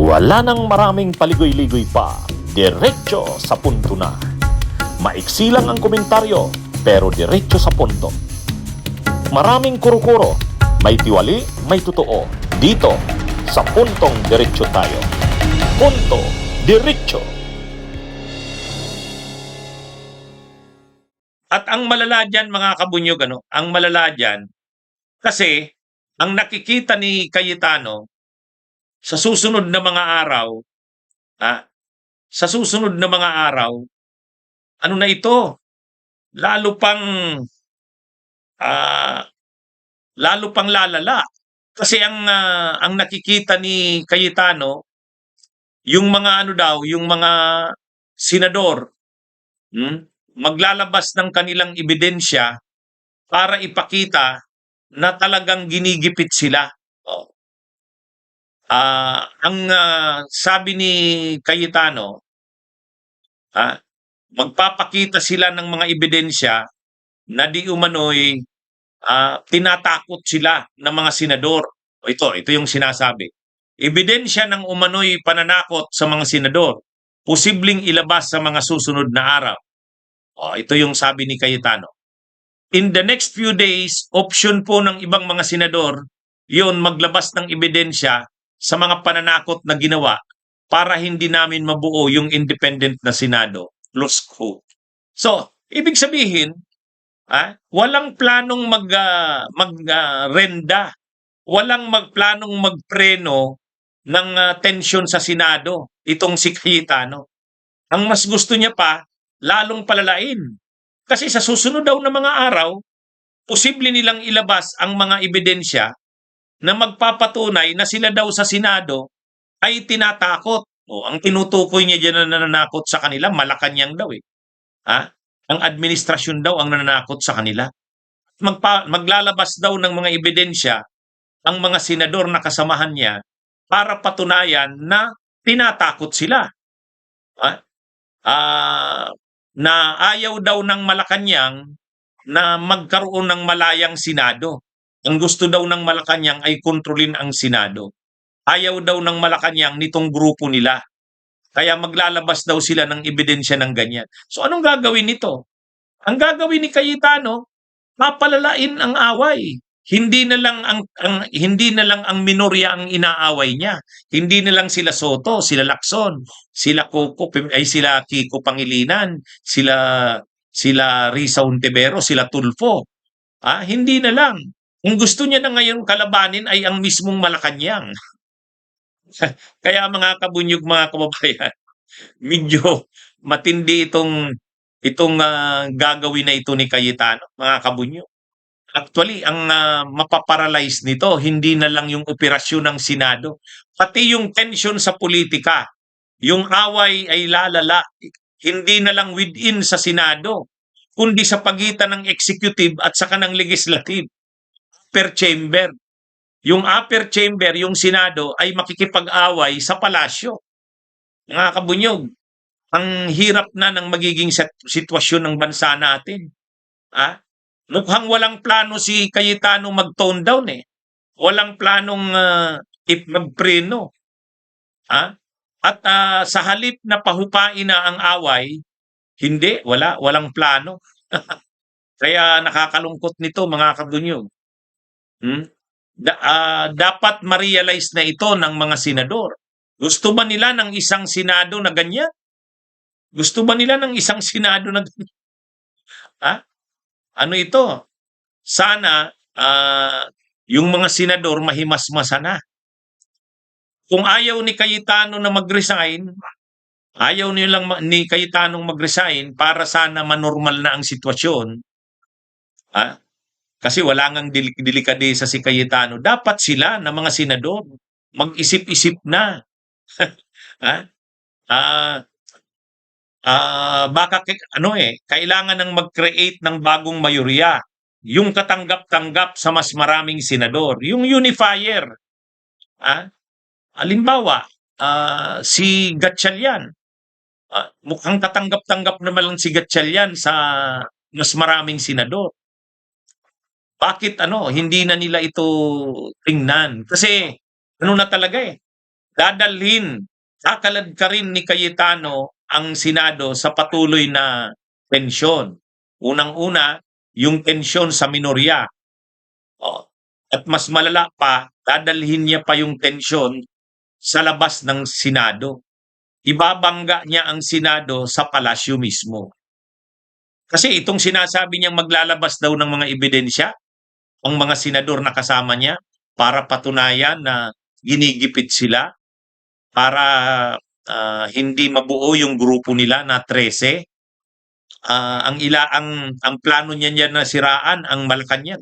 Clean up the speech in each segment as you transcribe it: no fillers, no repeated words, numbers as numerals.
Wala nang maraming paligoy-ligoy pa, diretso sa punto na. Maiksi lang ang komentaryo, pero diretso sa punto. Maraming kuro-kuro, may tiwali, may totoo. Dito, sa puntong diretso tayo. Punto, diretso. At ang malala dyan, mga kabunyog, ang malala dyan, kasi ang nakikita ni Cayetano sa susunod na mga araw, sa susunod na mga araw, ano na ito? Lalo pang ah, lalo pang lalala. Kasi ang nakikita ni Cayetano, yung mga yung mga senador, maglalabas ng kanilang ebidensya para ipakita na talagang ginigipit sila. Oh. Sabi ni Cayetano, magpapakita sila ng mga ebidensya na di umano'y tinatakot sila ng mga senador. Ito yung sinasabi. Ebidensya ng umano'y pananakot sa mga senador, posibleng ilabas sa mga susunod na araw. Ito yung sabi ni Cayetano. In the next few days, option po ng ibang mga senador, yun maglabas ng ebidensya sa mga pananakot na ginawa para hindi namin mabuo yung independent na Senado. Close quote. So, ibig sabihin, walang planong magrenda, walang planong magpreno ng tensyon sa Senado, itong si Cayetano. Ang mas gusto niya pa, lalong palalain. Kasi sa susunod daw na mga araw, posible nilang ilabas ang mga ebidensya na magpapatunay na sila daw sa Senado ay tinatakot. Ang tinutukoy niya dyan na nananakot sa kanila, Malacanang daw eh. Ang administrasyon daw ang nananakot sa kanila. Maglalabas daw ng mga ebidensya ang mga senador na kasamahan niya para patunayan na tinatakot sila. Na ayaw daw ng Malacanang na magkaroon ng malayang Senado. Ang gusto daw ng Malacanang ay kontrolin ang Senado. Ayaw daw ng Malacanang nitong grupo nila. Kaya maglalabas daw sila ng ebidensya ng ganyan. So anong gagawin nito? Ang gagawin ni Cayetano, papalalain ang away. Hindi na lang ang minorya ang inaaway niya. Hindi na lang sila Soto, sila Lacson, sila sila Kiko Pangilinan, sila Risa Ontiveros, sila Tulfo. Hindi na lang. Ang gusto niya na ngayon kalabanin ay ang mismong Malacanang. Kaya mga kabunyog, mga kababayan, medyo matindi itong gagawin na ito ni Cayetano, mga kabunyog. Actually, ang mapaparalyze nito, hindi na lang yung operasyon ng Senado, pati yung tension sa politika. Yung away ay lalala, hindi na lang within sa Senado, kundi sa pagitan ng executive at saka ng legislative, per chamber. Yung upper chamber, yung Senado, ay makikipag-away sa palasyo. Mga kabunyog, ang hirap na ng magiging sitwasyon ng bansa natin. Mukhang walang plano si Cayetano mag-tone down eh. Walang planong magpreno. At sa halip na pahupain na ang away, hindi, walang plano. Kaya nakakalungkot nito, mga kabunyog. Dapat ma-realize na ito ng mga senador. Gusto ba nila ng isang Senado na ganyan? Gusto ba nila ng isang Senado na ganyan? Ano ito? Sana yung mga senador mahimasmasa na. Kung ayaw ni Cayetano na mag-resign, ayaw ni Cayetano mag-resign para sana manormal na ang sitwasyon. Kasi wala ngang delikadesa si Cayetano. Dapat sila na mga senador mag-isip-isip na. Baka kailangan ng mag-create ng bagong mayorya. Yung katanggap-tanggap sa mas maraming senador. Yung unifier. Halimbawa, si Gatchalian. Mukhang katanggap-tanggap naman lang si Gatchalian sa mas maraming senador. Bakit hindi na nila ito tingnan? Kasi na talaga eh. kakalad ka rin ni Cayetano ang Senado sa patuloy na tensyon. Unang-una, yung tensyon sa minorya. Oh. At mas malala pa, dadalhin niya pa yung tensyon sa labas ng Senado. Ibabangga niya ang Senado sa palasyo mismo. Kasi itong sinasabi niyang maglalabas daw ng mga ebidensya, ang mga senador na kasama niya, para patunayan na ginigipit sila, para hindi mabuo yung grupo nila na 13. Ang plano niya na siraan ang Malacanang.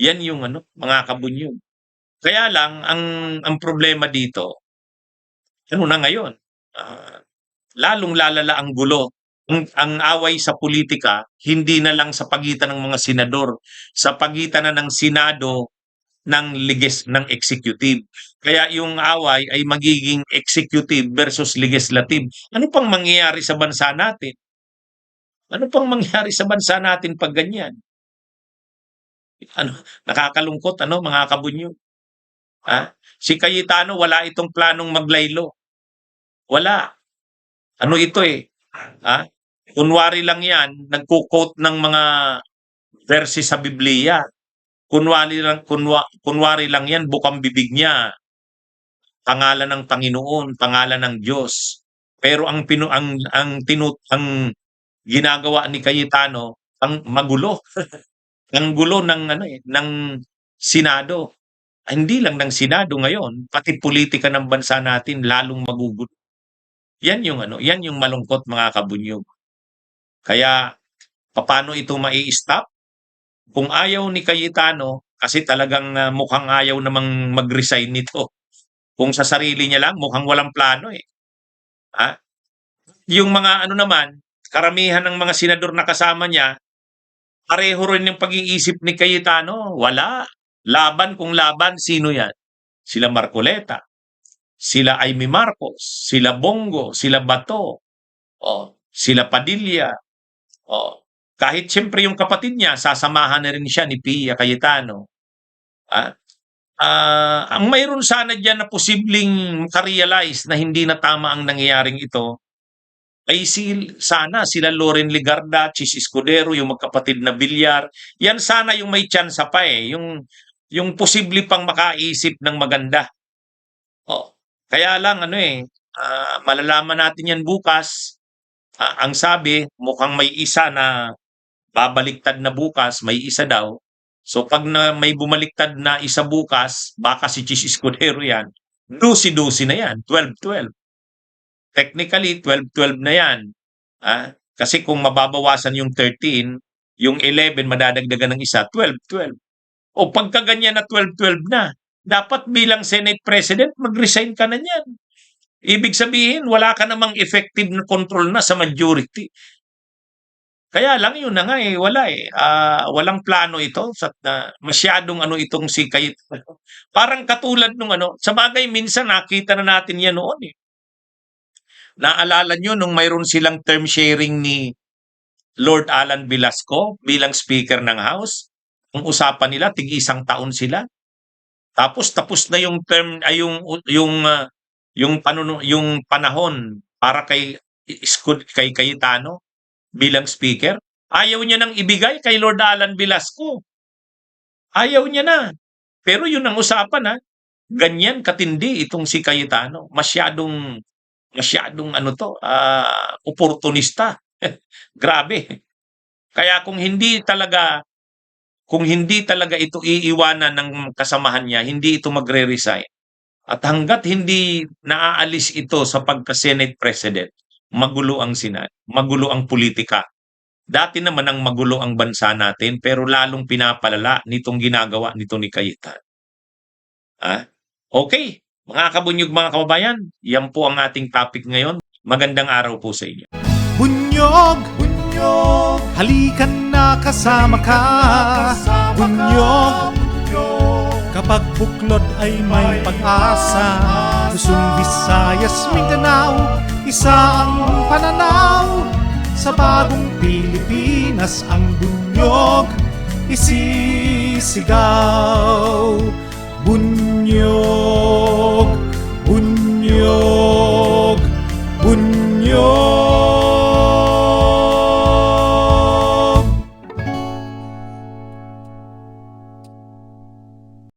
Yan yung mga kabunyog. Kaya lang ang problema dito, ano na ngayon? Lalong lalala ang gulo. Ang away sa politika, hindi na lang sa pagitan ng mga senador, sa pagitan na ng Senado ng executive. Kaya yung away ay magiging executive versus legislative. Ano pang mangyayari sa bansa natin? Ano pang mangyayari sa bansa natin pag ganyan? Nakakalungkot mga kabunyo. Si Cayetano wala itong planong maglaylo. Wala. Ito kunwari lang yan, nagko-quote ng mga verse sa Biblia. Kunwari lang yan, bukang bibig niya. Pangalan ng Panginoon, pangalan ng Diyos. Pero ang ginagawa ni Cayetano, ang magulo. Ang gulo ng Senado. Hindi lang ng Senado ngayon, pati politika ng bansa natin lalong magugulo. Yan yung malungkot mga kabunyog. Kaya paano ito mai-stop? Kung ayaw ni Cayetano, kasi talagang mukhang ayaw namang mag-resign nito. Kung sa sarili niya lang, mukhang walang plano eh. Yung mga naman, karamihan ng mga senador na kasama niya, pareho rin yung pag-iisip ni Cayetano. Wala. Laban kung laban, sino yan? Sila Marcoleta, sila Amy Marcos, sila Bongo, sila Bato, sila Padilla. Kahit siyempre yung kapatid niya, sasamahan na rin siya ni Pia Cayetano. Ang mayroon sana dyan na posibleng makarealize na hindi na tama ang nangyayaring ito, ay sana sila Loren Legarda, Chis Escudero, yung magkapatid na Villar. Yan sana yung may chance pa eh. Yung posible pang makaisip ng maganda. Kaya lang malalaman natin yan bukas. Ang sabi, mukhang may isa na babaliktad na bukas, may isa daw. So pag may bumaliktad na isa bukas, baka si Chis Escudero yan. 12-12 na yan, 12-12. Technically, 12-12 na yan. Kasi kung mababawasan yung 13, yung 11 madadagdagan ng isa, 12-12. O pagka ganyan na 12-12 na, dapat bilang Senate President, mag-resign ka na niyan. Ibig sabihin, wala ka namang effective na control na sa majority. Kaya lang yun na nga wala walang plano ito. Masyadong itong si Cayetano. Parang katulad nung sa bagay minsan nakita na natin yan noon eh. Naalala nyo nung mayroon silang term sharing ni Lord Alan Velasco bilang Speaker ng House? Ang usapan nila, tig-isang taon sila. Tapos na yung term ay yung panahon para kay Cayetano bilang speaker. Ayaw niya nang ibigay kay Lord Alan Velasco. Ayaw niya na. Pero yun ang usapan ganyan katindi itong si Cayetano. Masyadong oportunista. Grabe. Kaya kung hindi talaga ito iiwanan ng kasamahan niya, hindi ito magre-resign. At hanggat hindi naaalis ito sa pagka-Senate President, magulo ang Senado, magulo ang politika. Dati naman ang magulo ang bansa natin, pero lalong pinapalala nitong ginagawa nito ni Cayetano. Okay, mga kabunyog, mga kababayan, yan po ang ating topic ngayon. Magandang araw po sa inyo. Bunyog, bunyog, halikan na kasama ka. Bunyog, kapag buklod ay may pag-asa. Luzon, Visayas, Mindanao, isa ang pananaw. Sa bagong Pilipinas ang bunyog isisigaw. Bunyog.